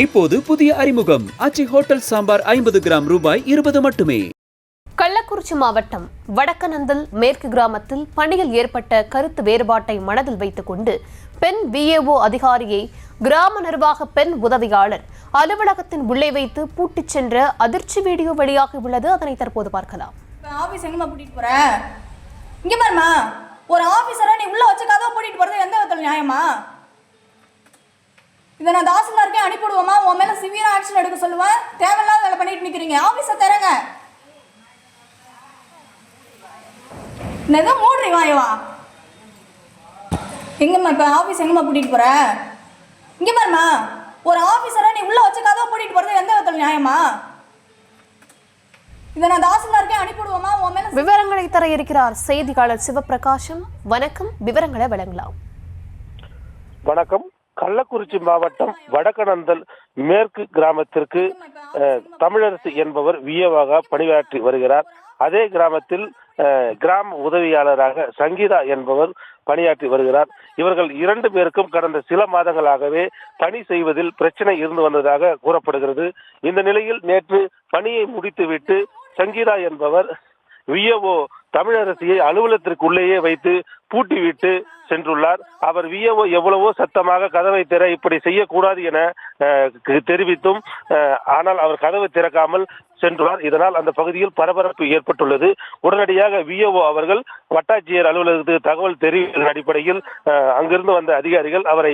இப்போது புதிய அறிமுகம் ஆச்சி ஹோட்டல் சாம்பார் 50 கிராம் ரூபாய் 20 மட்டுமே. கள்ளக்குறிச்சி மாவட்டம் வடக்கநந்தல் மேற்கு கிராமத்தில் பணியில் ஏற்பட்ட கருத்து வேறுபாட்டை மனதில் வைத்துக் கொண்டு பெண் விஏஓ அதிகாரியை கிராம நிர்வாக பெண் உதவியாளர் அலுவலகத்தின் உள்ளே வைத்து பூட்டிச் சென்ற அதிர்ச்சி வீடியோ வெளியாகி உள்ளது. அதனை தற்போது பார்க்கலாம். ஆபீஸ் எங்கம்மா கூட்டிட்டு போற? இங்க பாருமா, ஒரு ஆபீசரை நீ உள்ள வச்சு கதவை பூட்டிட்டு போறது எந்த விதத்துல நியாயமா? இதை நான் தாசில்தாருக்கே அனுப்பிவிடுவோமா? உன் மேல சிவியரா ஆக்ஷன் எடுக்க சொல்லுவேன். தேவையில்லாத வேலை பண்ணிட்டு நிக்கிறீங்க. ஆபீஸை தரங்க. எதுவும் மூடுறீ வாயவா? எங்கம்மா இப்ப ஆபீஸ் எங்கம்மா கூட்டிட்டு போற? இங்க பாருமா, ஒரு ஆபீசரை நீ உள்ள வச்சு கதவை பூட்டிட்டு போறது எந்த விதத்துல நியாயமா? இதை நான் தாசில்தாருக்கே அனுப்பிவிடுவோமா? உன் மேல விவரங்களை தர இருக்கிறார் செய்தியாளர் சிவபிரகாசம். வணக்கம், விவரங்களை வழங்கலாம். வணக்கம். கள்ளக்குறிச்சி மாவட்டம் வடக்கநந்தல் மேற்கு கிராமத்திற்கு தமிழரசு என்பவர் விஏவாக பணியாற்றி வருகிறார். அதே கிராமத்தில் கிராம உதவியாளராக சங்கீதா என்பவர் பணியாற்றி வருகிறார். இவர்கள் 2 பேருக்கும் கடந்த சில மாதங்களாகவே பணி செய்வதில் பிரச்சனை இருந்து வந்ததாக கூறப்படுகிறது. இந்த நிலையில் நேற்று பணியை முடித்துவிட்டு சங்கீதா என்பவர் விஏஓ தமிழரசியை அலுவலகத்திற்குள்ளேயே வைத்து பூட்டிவிட்டு சென்றுள்ளார். அவர் விஏஓ எவ்வளவோ சத்தமாக கதவை திற, இப்படி செய்யக்கூடாது என தெரிவித்தும் ஆனால் அவர் கதவை திறக்காமல் சென்றுள்ளார். இதனால் அந்த பகுதியில் பரபரப்பு ஏற்பட்டுள்ளது. உடனடியாக விஏஓ அவர்கள் வட்டாட்சியர் அலுவலகத்துக்கு தகவல் தெரிவித்ததன் அடிப்படையில் அங்கிருந்து வந்த அதிகாரிகள் அவரை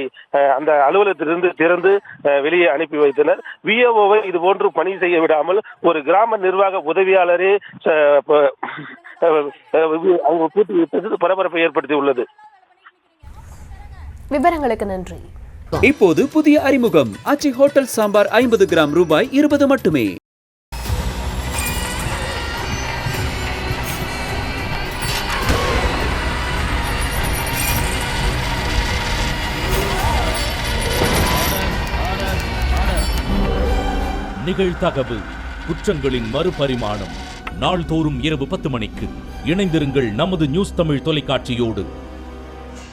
அந்த அலுவலகத்திலிருந்து திறந்து வெளியே அனுப்பி வைத்தனர். விஏஓவை இது போன்று பணி செய்ய விடாமல் ஒரு கிராம நிர்வாக உதவியாளரே அவங்க பூட்டி வைத்தது பரபரப்பை ஏற்படுத்தி உள்ளது. விவரங்களுக்கு நன்றி. இப்போது புதிய அறிமுகம் ஆச்சி ஹோட்டல் சாம்பார் 50 கிராம் ரூபாய் 20 மட்டுமே. நிகழ்தகவு குற்றங்களின் மறுபரிமாணம் நாள்தோறும் இரவு 10 மணிக்கு இணைந்திருங்கள் நமது நியூஸ் தமிழ் தொலைக்காட்சியோடு.